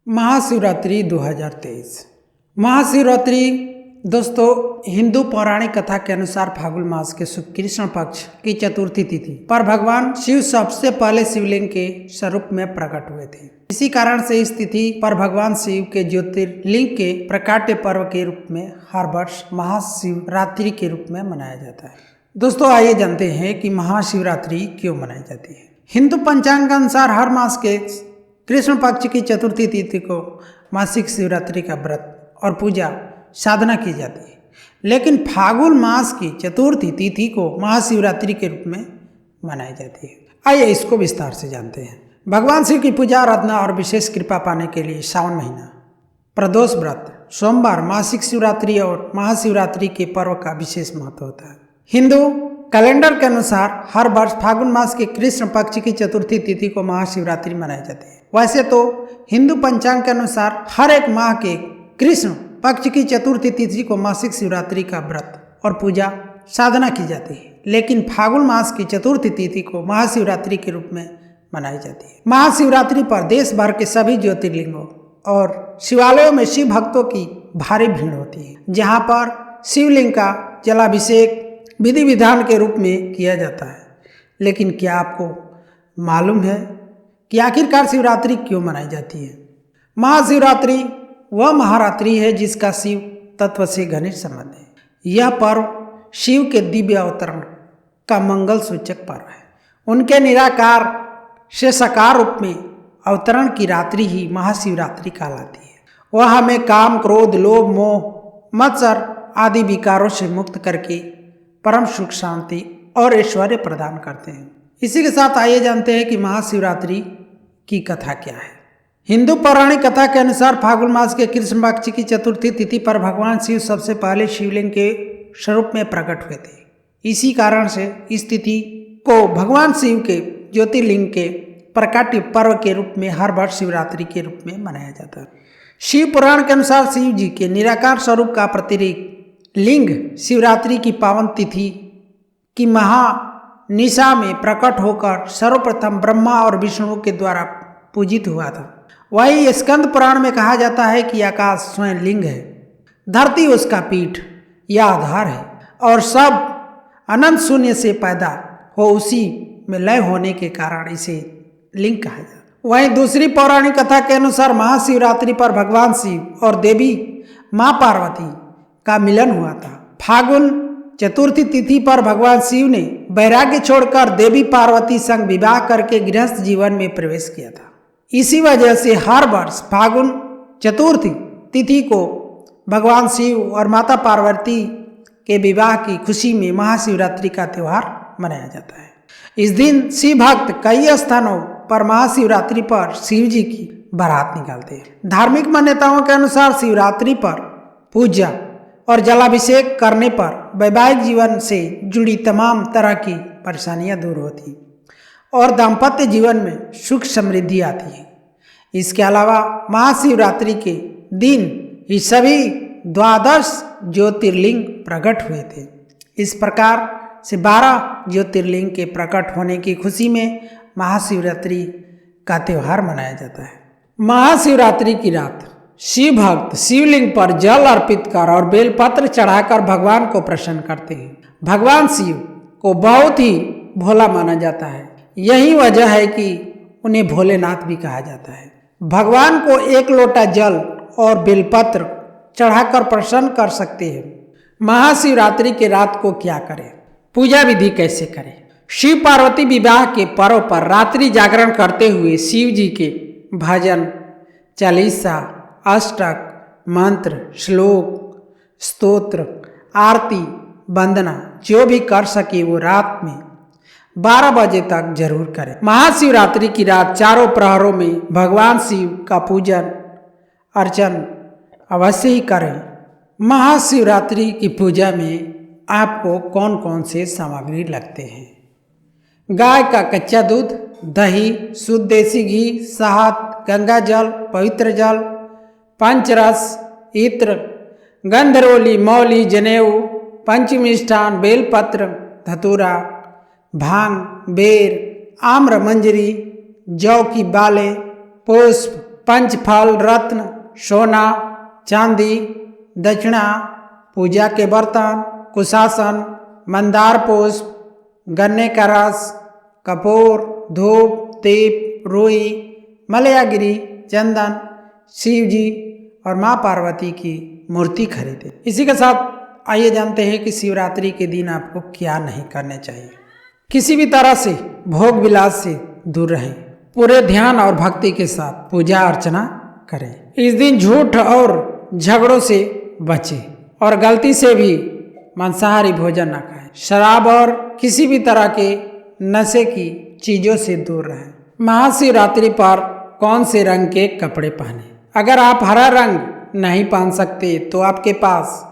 महाशिवरात्रि 2023। महाशिवरात्रि दोस्तों हिंदू पौराणिक कथा के अनुसार फाल्गुन मास के शुक्ल कृष्ण पक्ष की चतुर्थी तिथि पर भगवान शिव सबसे पहले शिवलिंग के स्वरूप में प्रकट हुए थे। इसी कारण से इस तिथि पर भगवान शिव के ज्योतिर्लिंग के प्रकाट्य पर्व के रूप में हर वर्ष महाशिवरात्रि के रूप में मनाया जाता है। दोस्तों आइए जानते हैं कि महाशिवरात्रि क्यों मनाई जाती है। हिंदू पंचांग के अनुसार हर मास के कृष्ण पक्ष की चतुर्थी तिथि को मासिक शिवरात्रि का व्रत और पूजा साधना की जाती है, लेकिन फाल्गुन मास की चतुर्थी तिथि को महाशिवरात्रि के रूप में मनाई जाती है। आइए इसको विस्तार से जानते हैं। भगवान शिव की पूजा आराधना और विशेष कृपा पाने के लिए सावन महीना, प्रदोष व्रत, सोमवार, मासिक शिवरात्रि और महाशिवरात्रि के पर्व का विशेष महत्व होता है। हिंदू कैलेंडर के अनुसार हर वर्ष फाल्गुन मास के कृष्ण पक्ष की चतुर्थी तिथि को महाशिवरात्रि मनाई जाती है। वैसे तो हिंदू पंचांग के अनुसार हर एक माह के कृष्ण पक्ष की चतुर्थी तिथि को मासिक शिवरात्रि का व्रत और पूजा साधना की जाती है, लेकिन फाल्गुन मास की चतुर्थी तिथि को महाशिवरात्रि के रूप में मनाई जाती है। महाशिवरात्रि पर देश भर के सभी ज्योतिर्लिंगों और शिवालयों में शिव भक्तों की भारी भीड़ होती है, जहाँ पर शिवलिंग का जलाभिषेक विधि विधान के रूप में किया जाता है। लेकिन क्या आपको मालूम है कि आखिरकार शिवरात्रि क्यों मनाई जाती है? महाशिवरात्रि वह महारात्रि है जिसका शिव तत्व से घनिष्ठ संबंध है। यह पर्व शिव के दिव्य अवतरण का मंगल सूचक पर्व है। उनके निराकार से साकार रूप में अवतरण की रात्रि ही महाशिवरात्रि कहलाती है। वह हमें काम, क्रोध, लोभ, मोह, मत्सर आदि विकारों से मुक्त करके परम सुख, शांति और ऐश्वर्य प्रदान करते हैं। इसी के साथ आइए जानते हैं कि महाशिवरात्रि की कथा क्या है। हिंदू पौराणिक कथा के अनुसार फाल्गुन मास के कृष्ण पक्ष की चतुर्थी तिथि पर भगवान शिव सबसे पहले शिवलिंग के स्वरूप में प्रकट हुए थे। इसी कारण से इस तिथि को भगवान शिव के ज्योतिर्लिंग के प्रकाट्य पर्व के रूप में हर वर्ष शिवरात्रि के रूप में मनाया जाता है। शिव पुराण के अनुसार शिव जी के निराकार स्वरूप का प्रतीक लिंग शिवरात्रि की पावन तिथि की महानिशा में प्रकट होकर सर्वप्रथम ब्रह्मा और विष्णु के द्वारा पूजित हुआ था। वही स्कंद पुराण में कहा जाता है कि आकाश स्वयं लिंग है, धरती उसका पीठ या आधार है और सब अनंत शून्य से पैदा हो उसी में लय होने के कारण इसे लिंग कहा जाता है। वहीं दूसरी पौराणिक कथा के अनुसार महाशिवरात्रि पर भगवान शिव और देवी माँ पार्वती का मिलन हुआ था। फाल्गुन चतुर्थी तिथि पर भगवान शिव ने वैराग्य छोड़कर देवी पार्वती संग विवाह करके गृहस्थ जीवन में प्रवेश किया था। इसी वजह से हर वर्ष फाल्गुन चतुर्थी तिथि को भगवान शिव और माता पार्वती के विवाह की खुशी में महाशिवरात्रि का त्यौहार मनाया जाता है। इस दिन शिव भक्त कई स्थानों पर महाशिवरात्रि पर शिव जी की बारात निकालते हैं। धार्मिक मान्यताओं के अनुसार शिवरात्रि पर पूजा और जलाभिषेक करने पर वैवाहिक जीवन से जुड़ी तमाम तरह की परेशानियां दूर होती और दाम्पत्य जीवन में सुख समृद्धि आती है। इसके अलावा महाशिवरात्रि के दिन ही सभी 12 ज्योतिर्लिंग प्रकट हुए थे। इस प्रकार से 12 ज्योतिर्लिंग के प्रकट होने की खुशी में महाशिवरात्रि का त्यौहार मनाया जाता है। महाशिवरात्रि की रात शिव भक्त शिवलिंग पर जल अर्पित कर और बेलपत्र चढ़ाकर भगवान को प्रसन्न करते हैं। भगवान शिव को बहुत ही भोला माना जाता है। यही वजह है कि उन्हें भोलेनाथ भी कहा जाता है। भगवान को एक लोटा जल और बेलपत्र चढ़ाकर प्रसन्न कर सकते हैं। महाशिवरात्रि के रात को क्या करें, पूजा विधि कैसे करें? शिव पार्वती विवाह के पर्व पर रात्रि जागरण करते हुए शिव जी के भजन, चालीसा, अष्टक, मंत्र, श्लोक, स्तोत्र, आरती, वंदना जो भी कर सके वो रात में 12 बजे तक जरूर करें। महाशिवरात्रि की रात चारों प्रहरों में भगवान शिव का पूजन अर्चन अवश्य ही करें। महाशिवरात्रि की पूजा में आपको कौन कौन से सामग्री लगते हैं? गाय का कच्चा दूध, दही, शुद्ध देसी घी, शहद, गंगा जल, पवित्र जल, पंचरस, इत्र, गंधरोली, मौली, जनेऊ, पंचमिष्ठान, बेलपत्र, धतूरा, भांग, बेर, आम्र मंजरी, जौ की बालें, पुष्प, पंचफल, रत्न, सोना, चांदी, दक्षिणा, पूजा के बर्तन, कुशासन, मंदार पुष्प, गन्ने का रस, कपूर, धूप, दीप, रुई, मलयागिरी, चंदन, शिव जी और माँ पार्वती की मूर्ति खरीदे। इसी के साथ आइए जानते हैं कि शिवरात्रि के दिन आपको क्या नहीं करने चाहिए। किसी भी तरह से भोग विलास से दूर रहें। पूरे ध्यान और भक्ति के साथ पूजा अर्चना करें। इस दिन झूठ और झगड़ों से बचें और गलती से भी मांसाहारी भोजन न खाएं। शराब और किसी भी तरह के नशे की चीजों से दूर रहें। महाशिवरात्रि पर कौन से रंग के कपड़े पहने? अगर आप हरा रंग नहीं पहन सकते तो आपके पास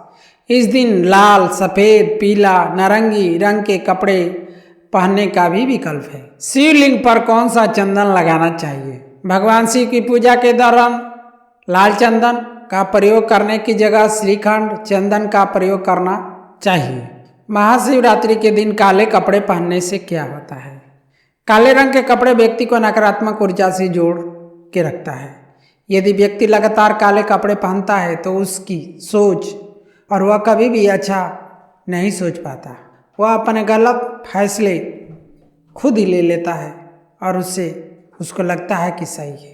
इस दिन लाल, सफेद, पीला, नारंगी रंग के कपड़े पहनने का भी विकल्प है। शिवलिंग पर कौन सा चंदन लगाना चाहिए? भगवान शिव की पूजा के दौरान लाल चंदन का प्रयोग करने की जगह श्रीखंड चंदन का प्रयोग करना चाहिए। महाशिवरात्रि के दिन काले कपड़े पहनने से क्या होता है? काले रंग के कपड़े व्यक्ति को नकारात्मक ऊर्जा से जोड़ के रखता है। यदि व्यक्ति लगातार काले कपड़े पहनता है तो उसकी सोच और वह कभी भी अच्छा नहीं सोच पाता। वह अपने गलत फैसले खुद ही ले लेता है और उसको लगता है कि सही है।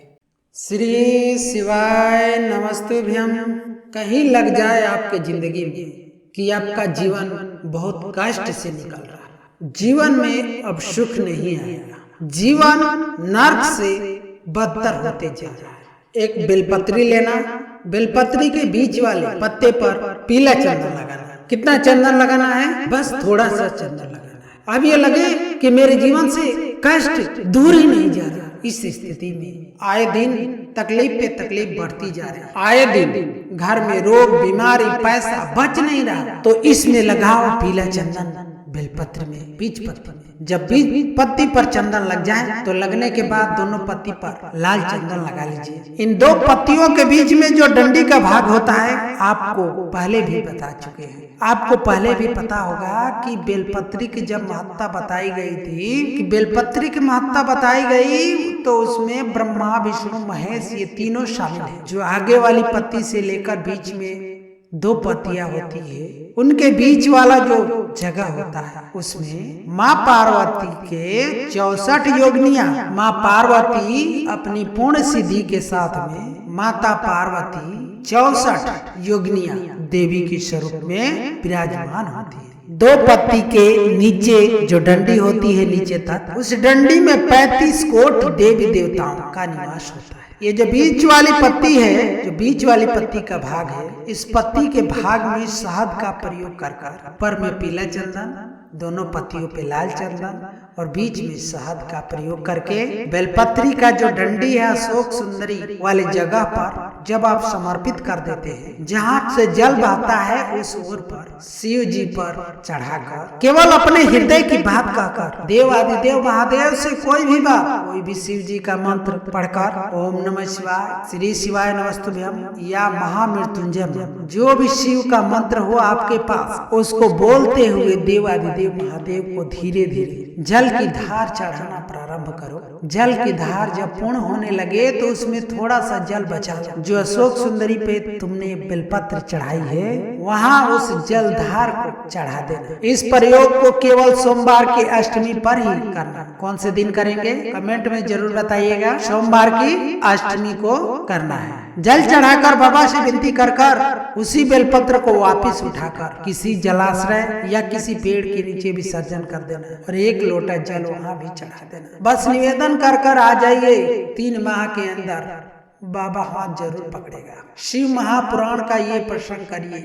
श्री शिवाय नमस्तुभ्यम। कहीं लग जाए आपके जिंदगी में कि आपका जीवन बहुत कष्ट से निकल रहा है, जीवन में अब सुख नहीं आएगा, जीवन नर्क से बदतर होते जा रहा है। एक बेलपत्री लेना, बेलपत्री के बीच वाले पत्ते पर पीला चंदन लगाना। कितना चंदन लगाना है? बस थोड़ा सा चंदन लगाना है। अब ये लगे कि मेरे जीवन से कष्ट दूर ही नहीं जा रहा। इस स्थिति में आए दिन तकलीफ पे तकलीफ बढ़ती जा रही है। आए दिन घर में रोग, बीमारी, पैसा बच नहीं रहा, तो इसमें लगाओ पीला चंदन बेलपत्र में, बीज पत्ती में। जब बीज पत्ती पर चंदन लग जाए तो लगने के बाद दोनों पत्ती पर लाल चंदन लगा लीजिए। इन दो पत्तियों के बीच में जो डंडी का भाग होता है, आपको पहले भी बता चुके हैं। आपको पहले भी पता होगा कि बेलपत्री की जब महत्ता बताई गई थी, कि बेलपत्री की महत्ता बताई गई तो उसमें ब्रह्मा, विष्णु, महेश ये तीनों शामिल हैं। जो आगे वाली पत्ती से लेकर बीच में दो पत्तियां होती है, उनके बीच वाला जो जगह होता है उसमें माँ पार्वती के 64 योगिनियां, माँ पार्वती अपनी पूर्ण सिद्धि के साथ में माता पार्वती 64 योगिनियां देवी के स्वरूप में विराजमान होती है। दो पत्ती के नीचे जो डंडी होती है नीचे तक, उस डंडी में 35 कोटि देवी देवताओं का निवास होता है। ये जो बीच वाली पत्ती है, जो बीच वाली पत्ती का भाग है, इस पत्ती के भाग में शहद का प्रयोग कर ऊपर में पीला चंदन, दोनों पत्तियों पे लाल चंदन और बीच में शहद का प्रयोग करके बेलपत्री का जो डंडी है अशोक सुंदरी वाले जगह पर जब आप समर्पित कर देते हैं, जहाँ से जल बहता है उस ओर पर शिव जी पर चढ़ाकर केवल अपने हृदय की बात कहकर देव आदिदेव महादेव से कोई भी शिव जी का मंत्र पढ़कर ओम नमः शिवाय, श्री शिवाय नमस्तुभ्यम या महामृत्युंजय, जो भी शिव का मंत्र हो आपके पास, उसको बोलते हुए देव आदिदेव महादेव को धीरे धीरे जल की धार चढ़ाना प्रारंभ करो। जल की धार जब पूर्ण होने लगे तो उसमें थोड़ा सा जल बचा लो। जो अशोक सुंदरी पे तुमने बेलपत्र चढ़ाई है, वहाँ उस जल धार को चढ़ा देना। इस प्रयोग को केवल सोमवार की अष्टमी पर ही करना। कौन से दिन करेंगे कमेंट में जरूर बताइएगा। सोमवार की अष्टमी को करना है। जल चढ़ाकर बाबा से विनती कर उसी बेलपत्र को वापस उठाकर किसी जलाशय या किसी पेड़ के नीचे विसर्जन कर देना और 1 लोटा जल वहाँ भी चढ़ा देना। बस निवेदन कर आ जाइए। 3 माह के अंदर बाबा हाथ जरूर पकड़ेगा। शिव महापुराण का ये प्रश्न करिए।